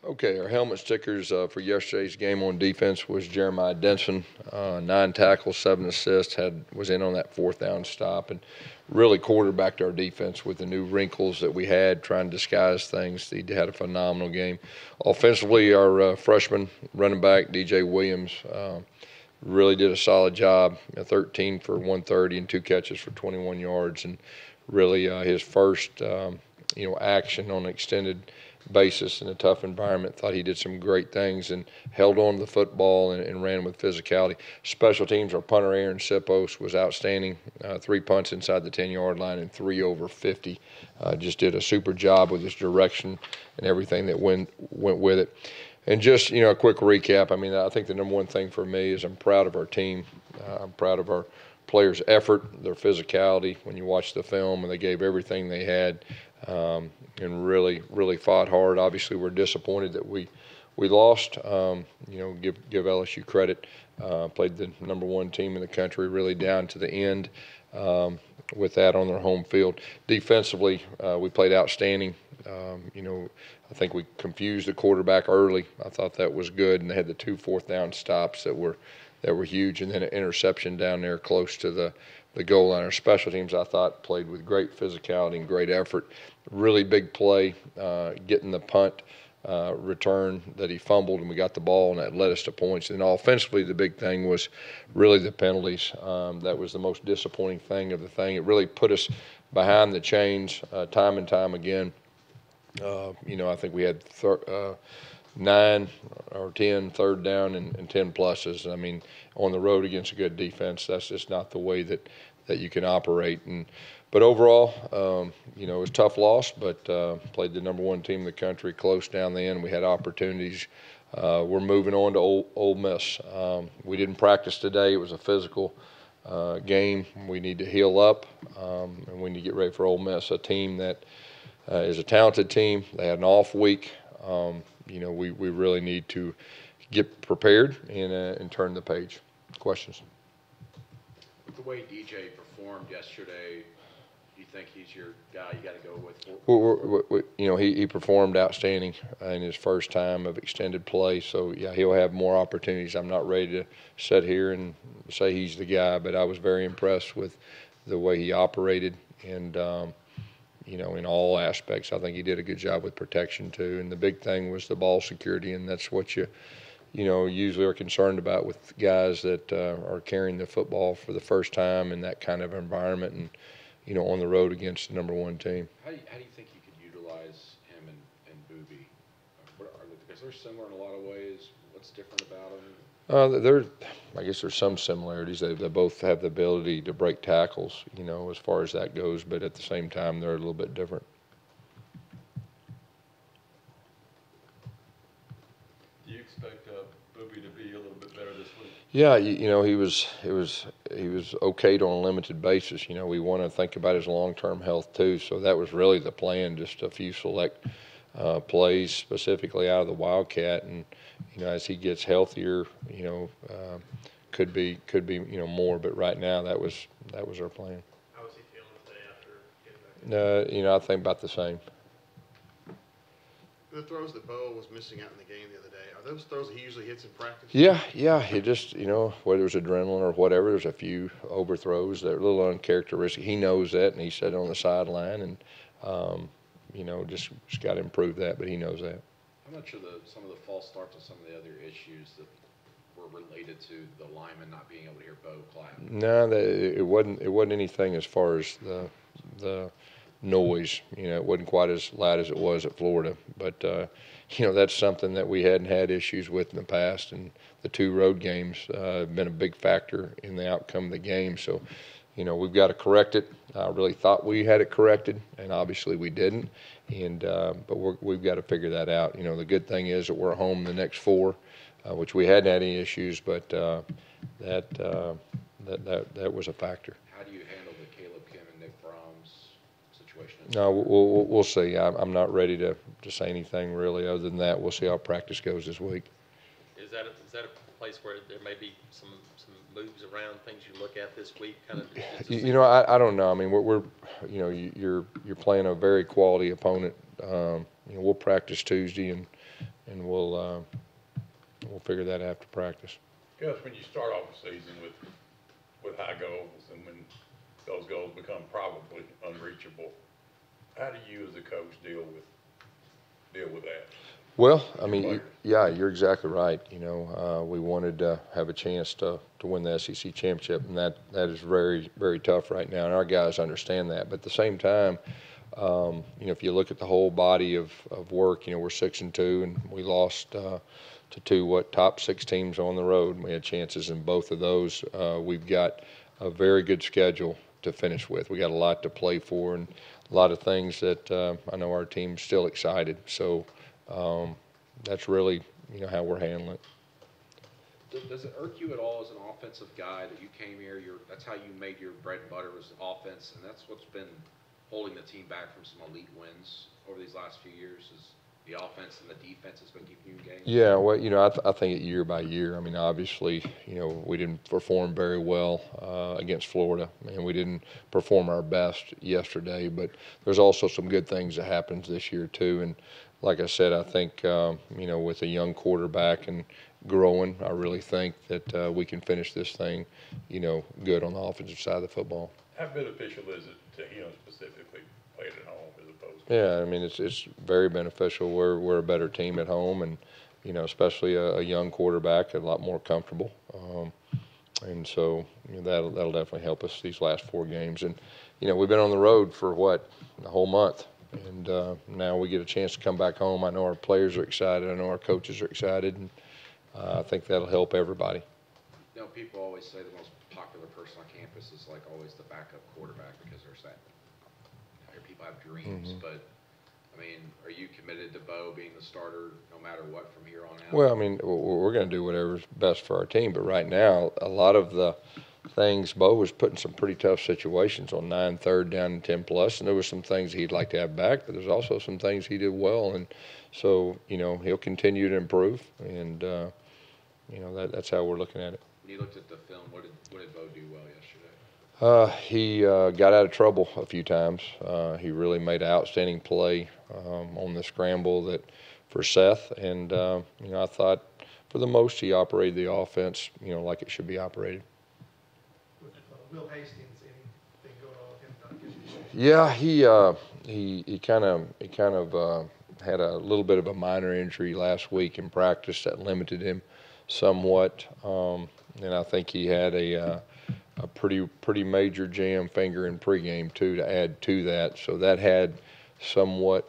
Okay, our helmet stickers for yesterday's game on defense was Jeremiah Denson, 9 tackles, 7 assists, was in on that fourth down stop, and really quarterbacked our defense with the new wrinkles that we had, trying to disguise things. He had a phenomenal game. Offensively, our freshman running back DJ Williams really did a solid job. 13 for 130 and 2 catches for 21 yards, and really his first action on an extended basis in a tough environment. Thought he did some great things and held on to the football and ran with physicality. Special teams, our punter Aaron Sipos was outstanding. 3 punts inside the 10-yard line and 3 over 50. Just did a super job with his direction and everything that went with it. And just, a quick recap. I mean, I think the number one thing for me is I'm proud of our team. I'm proud of our players' effort, their physicality. When you watch the film, and they gave everything they had, and really fought hard. Obviously, we're disappointed that we lost. Give LSU credit. Played the number one team in the country really down to the end with that on their home field. Defensively, we played outstanding. I think we confused the quarterback early. I thought that was good, and they had the 2 fourth-down stops that were huge, and then an interception down there close to the goal line. Our special teams, I thought, played with great physicality and great effort. Really big play, getting the punt return that he fumbled, and we got the ball, and that led us to points. And offensively, the big thing was really the penalties. That was the most disappointing thing of the thing. It really put us behind the chains time and time again. I think we had 9 or 10 third down and 10 pluses. I mean, on the road against a good defense, that's just not the way that you can operate. But overall, it was a tough loss, but played the number one team in the country close down the end. We had opportunities. We're moving on to Ole Miss. We didn't practice today. It was a physical game. We need to heal up, and we need to get ready for Ole Miss, a team that is a talented team. They had an off week. We really need to get prepared and turn the page. Questions? With the way DJ performed yesterday, do you think he's your guy you got to go with? He performed outstanding in his first time of extended play. So, yeah, he'll have more opportunities. I'm not ready to sit here and say he's the guy, but I was very impressed with the way he operated and in all aspects. I think he did a good job with protection too. And the big thing was the ball security, and that's what you usually are concerned about with guys that are carrying the football for the first time in that kind of environment and, on the road against the number one team. How do you think you could utilize him and Boobie? Because they're similar in a lot of ways. What's different about them? I guess there's some similarities. They both have the ability to break tackles, as far as that goes, but at the same time, they're a little bit different. Do you expect Boobie to be a little bit better this week? Yeah, he was okayed on a limited basis. We want to think about his long-term health too, so that was really the plan. Just a few select plays specifically out of the Wildcat, and as he gets healthier, could be more. But right now, that was our plan. How was he feeling today after getting back? I think about the same. The throws that Bo was missing out in the game the other day, are those throws that he usually hits in practice? Yeah. He just, whether it was adrenaline or whatever, there's a few overthrows that are a little uncharacteristic. He knows that, and he said it on the sideline, and just got to improve that. But he knows that. How much of some of the false starts and some of the other issues that were related to the lineman not being able to hear Bo clap? No, it wasn't anything as far as the noise. It wasn't quite as loud as it was at Florida. But that's something that we hadn't had issues with in the past, and the 2 road games have been a big factor in the outcome of the game. So, we've got to correct it. I really thought we had it corrected, and obviously we didn't. And but we've got to figure that out. The good thing is that we're home the next 4, which we hadn't had any issues, but that was a factor. How do you handle the Caleb Kim and Nick Brahms situation? No, we'll see. I'm not ready to say anything really other than that. We'll see how practice goes this week. Is that a place where there may be some moves around, things you look at this week, kind of? I don't know. I mean, we're you're playing a very quality opponent. We'll practice Tuesday and we'll figure that after practice. Gus, when you start off the season with high goals, and when those goals become probably unreachable, how do you as a coach deal with that? Well, I mean, yeah, you're exactly right. You know, we wanted to have a chance to win the SEC championship, and that is very, very tough right now, and our guys understand that. But at the same time, you know, if you look at the whole body of work, you know, we're 6-2, and we lost to two top 6 teams on the road. We had chances in both of those. We've got a very good schedule to finish with. We got a lot to play for, and a lot of things that I know our team's still excited. So that's really, you know, how we're handling it. Does it irk you at all as an offensive guy that you came here? That's how you made your bread and butter was offense, and that's what's been holding the team back from some elite wins over these last few years. Is the offense and the defense has been keeping you in games? Yeah, well, you know, I think it year by year. I mean, obviously, you know, we didn't perform very well against Florida, and we didn't perform our best yesterday. But there's also some good things that happens this year too. And like I said, I think you know, with a young quarterback and growing, I really think that we can finish this thing, you know, good on the offensive side of the football. How beneficial is it to him specifically playing at home as opposed to? Yeah, I mean, it's very beneficial. We're a better team at home, and you know, especially a young quarterback, a lot more comfortable. And so, you know, that'll definitely help us these last 4 games. And you know, we've been on the road for what, a whole month, and now we get a chance to come back home. I know our players are excited. I know our coaches are excited, and I think that'll help everybody. You know, people always say the most popular person on campus is like always the backup quarterback because there's that. You know, people have dreams, but I mean, are you committed to Bo being the starter no matter what from here on out? Well, I mean, we're going to do whatever's best for our team, but right now, a lot of the things, Bo was put in some pretty tough situations on 9 third down and 10 plus, and there were some things he'd like to have back, but there's also some things he did well, and so, you know, he'll continue to improve, and you know, that's how we're looking at it. When you looked at the film, what did Bo do well yesterday? He got out of trouble a few times. He really made an outstanding play on the scramble for Seth, and you know, I thought for the most he operated the offense, you know, like it should be operated. With Will Hastings, anything going on with him? Yeah, he kind of had a little bit of a minor injury last week in practice that limited him somewhat, and I think he had a pretty major jam finger in pregame too to add to that, so that had somewhat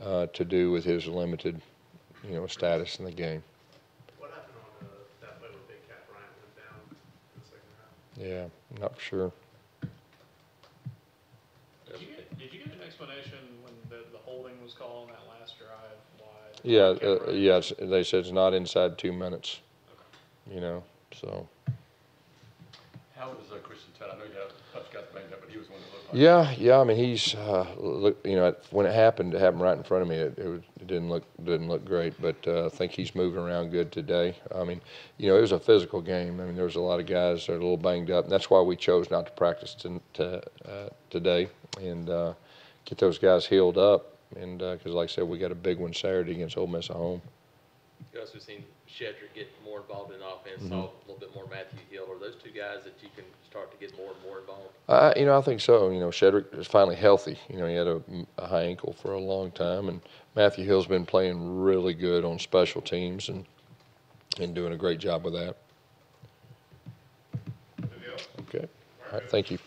to do with his limited, you know, status in the game. What happened on that play with Big Cat Bryant went down in the second half? Yeah, not sure. Did you get an explanation when the holding was called on that last drive? Why? Yeah, yes, they said it's not inside 2 minutes. Okay. You know, so. How was Christian Ted? I know you had a touch got banged up, but he was one that looked like. Yeah. I mean, he's look. You know, when it happened right in front of me. It didn't look great, but I think he's moving around good today. I mean, you know, it was a physical game. I mean, there was a lot of guys that are a little banged up, and that's why we chose not to practice today and get those guys healed up. And because, like I said, we got a big one Saturday against Ole Miss at home. Gus, we've seen Shedrick get more involved in offense, saw a little bit more Matthew Hill. Are those two guys that you can start to get more and more involved? You know, I think so. You know, Shedrick is finally healthy. You know, he had a high ankle for a long time, and Matthew Hill's been playing really good on special teams and doing a great job with that. Okay. All right, thank you.